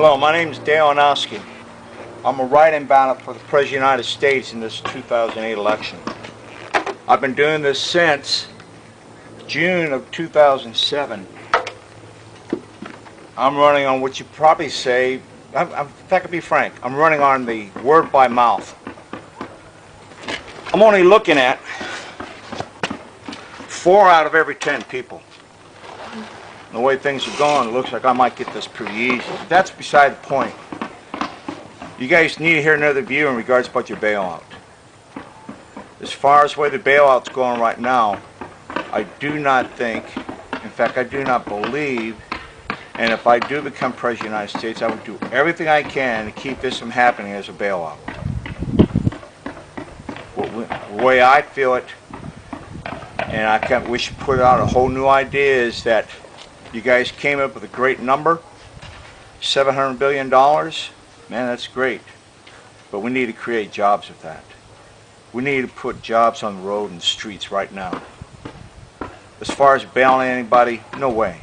Hello, my name is Hoinoski. I'm a write-in ballot for the President of the United States in this 2008 election. I've been doing this since June of 2007. I'm running on what you probably say, if I could be frank, I'm running on the word by mouth. I'm only looking at 4 out of every 10 people. The way things are going, it looks like I might get this pretty easy. But that's beside the point. You guys need to hear another view in regards about your bailout. As far as the way the bailout's going right now, I do not think, in fact I do not believe, and if I do become President of the United States, I will do everything I can to keep this from happening as a bailout. The way I feel it, and we should put out a whole new idea, is that you guys came up with a great number, $700 billion. Man, that's great. But we need to create jobs with that. We need to put jobs on the road and the streets right now. As far as bailing anybody, no way.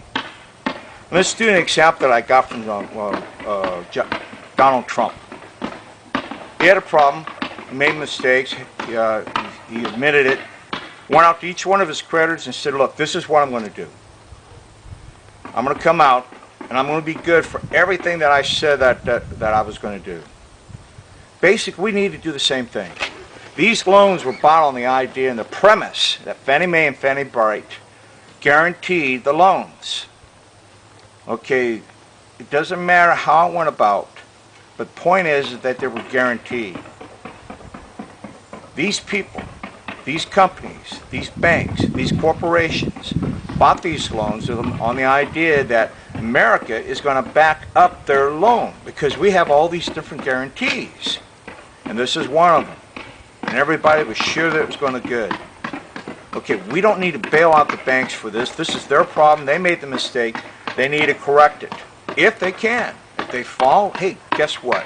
Let's do an example that I got from Donald Trump. He had a problem, he made mistakes, he admitted it, went out to each one of his creditors and said, look, this is what I'm going to do. I'm going to come out and I'm going to be good for everything that I said that I was going to do. Basically, we need to do the same thing. These loans were bought on the idea and the premise that Fannie Mae and Fannie Bright guaranteed the loans. Okay, it doesn't matter how it went about, but the point is that they were guaranteed. These people, these companies, these banks, these corporations bought these loans on the idea that America is going to back up their loan because we have all these different guarantees. And this is one of them. And everybody was sure that it was going to good. Okay, we don't need to bail out the banks for this. This is their problem. They made the mistake. They need to correct it. If they can. If they fall, hey, guess what?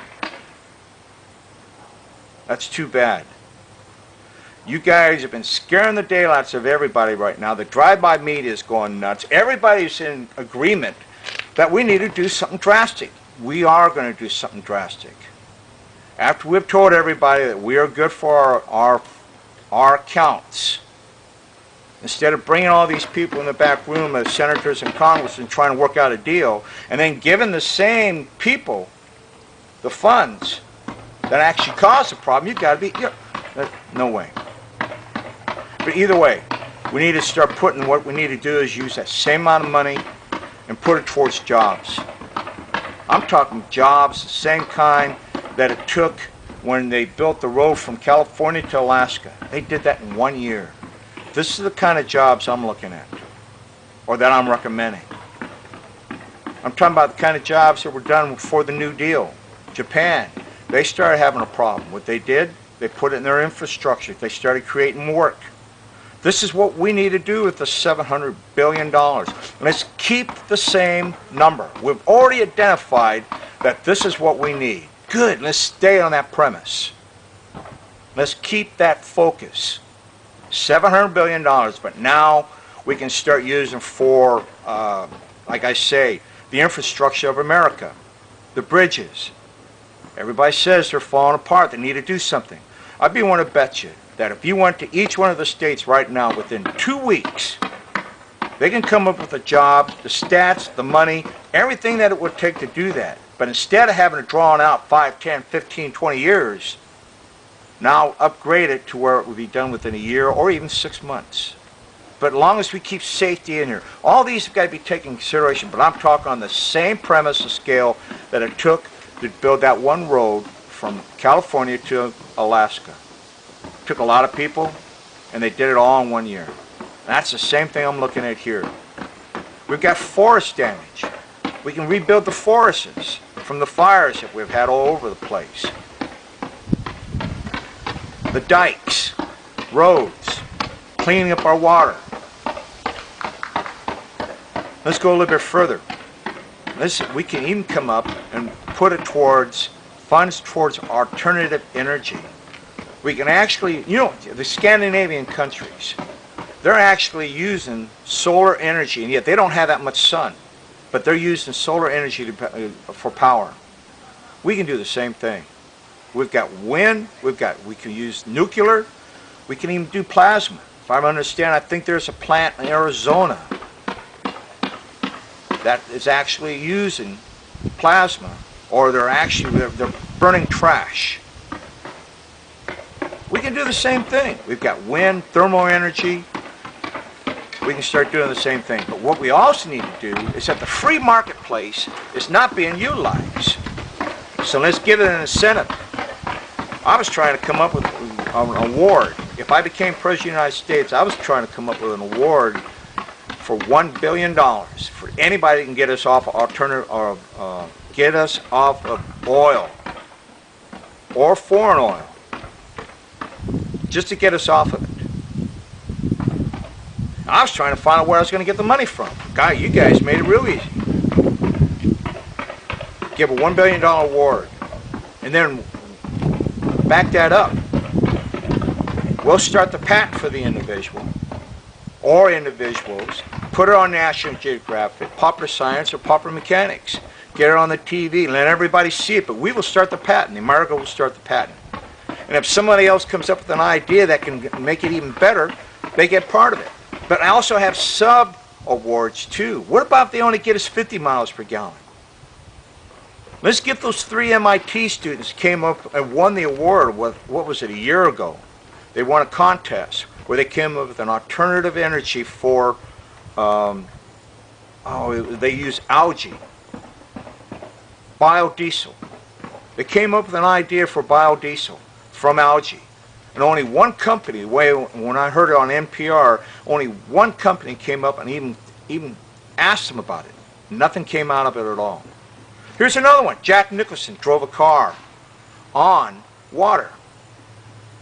That's too bad. You guys have been scaring the daylights of everybody right now. The drive-by media is going nuts. Everybody's in agreement that we need to do something drastic. We are going to do something drastic. After we've told everybody that we are good for our accounts, instead of bringing all these people in the back room as senators and congressmen and trying to work out a deal, and then giving the same people the funds that actually caused the problem, you've got to be, no way. But either way, we need to start putting, what we need to do is use that same amount of money and put it towards jobs. I'm talking jobs the same kind that it took when they built the road from California to Alaska. They did that in 1 year. This is the kind of jobs I'm looking at, or that I'm recommending. I'm talking about the kind of jobs that were done before the New Deal. Japan, they started having a problem. What they did, they put it in their infrastructure. They started creating work. This is what we need to do with the $700 billion. Let's keep the same number. We've already identified that this is what we need. Good, let's stay on that premise. Let's keep that focus. $700 billion, but now we can start using for, like I say, the infrastructure of America, the bridges. Everybody says they're falling apart, they need to do something. I'd be willing to bet you that if you went to each one of the states right now, within 2 weeks, they can come up with a job, the stats, the money, everything that it would take to do that. But instead of having it drawn out 5, 10, 15, 20 years, now upgrade it to where it would be done within a year or even 6 months. But as long as we keep safety in here, all these have got to be taken into consideration. But I'm talking on the same premise of scale that it took to build that one road from California to Alaska. It took a lot of people, and they did it all in 1 year. And that's the same thing I'm looking at here. We've got forest damage. We can rebuild the forests from the fires that we've had all over the place. The dikes, roads, cleaning up our water. Let's go a little bit further. We can even come up and put it towards funds towards alternative energy. We can actually, the Scandinavian countries, they're actually using solar energy, and yet they don't have that much sun, but they're using solar energy for power. We can do the same thing. We've got wind, we can use nuclear, we can even do plasma. If I understand, I think there's a plant in Arizona that is actually using plasma, or they're burning trash. We can do the same thing. We've got wind, thermal energy. We can start doing the same thing. But what we also need to do is that the free marketplace is not being utilized. So let's give it an incentive. I was trying to come up with an award. If I became President of the United States, I was trying to come up with an award for $1 billion for anybody that can get us off alternative, or get us off of oil or foreign oil, just to get us off of it. I was trying to find out where I was going to get the money from. Guy, you guys made it real easy. Give a $1 billion award, and then back that up. We'll start the patent for the individual or individuals, put it on National Geographic, Popular Science, or Popular Mechanics. Get it on the TV and let everybody see it, but we will start the patent. America will start the patent. And if somebody else comes up with an idea that can make it even better, they get part of it. But I also have sub-awards too. What about if they only get us 50 miles per gallon? Let's get those 3 MIT students came up and won the award, what was it, a year ago? They won a contest where they came up with an alternative energy for, they use algae, biodiesel. They came up with an idea for biodiesel from algae. And only one company, when I heard it on NPR, only one company came up and even asked them about it. Nothing came out of it at all. Here's another one. Jack Nicholson drove a car on water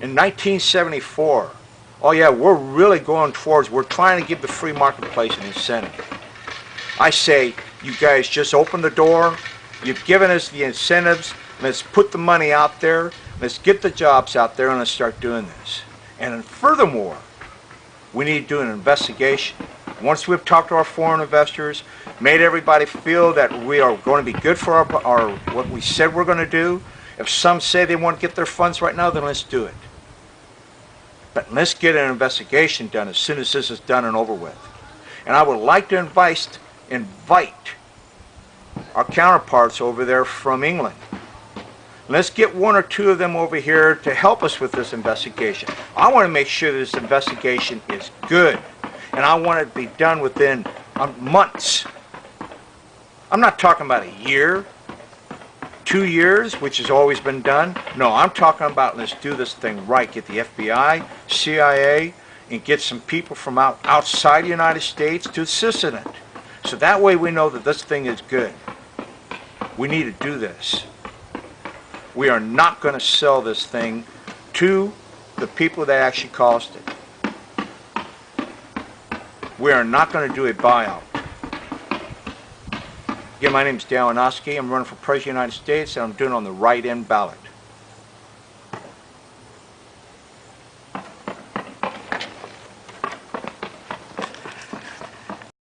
in 1974. Oh yeah, we're really going towards, we're trying to give the free marketplace an incentive. I say, you guys just open the door, you've given us the incentives, let's put the money out there, let's get the jobs out there, and let's start doing this. And furthermore, we need to do an investigation. Once we've talked to our foreign investors, made everybody feel that we are going to be good for our what we said we're going to do. If some say they want to get their funds right now, then let's do it. But let's get an investigation done as soon as this is done and over with. And I would like to invite our counterparts over there from England. Let's get 1 or 2 of them over here to help us with this investigation. I want to make sure this investigation is good, and I want it to be done within months. I'm not talking about a year, 2 years, which has always been done. No, I'm talking about let's do this thing right. Get the FBI, CIA, and get some people from outside the United States to assist in it. So that way we know that this thing is good. We need to do this. We are not going to sell this thing to the people that actually caused it. We are not going to do a buyout. Again, my name is Hoinoski. I'm running for President of the United States, and I'm doing it on the write-in ballot.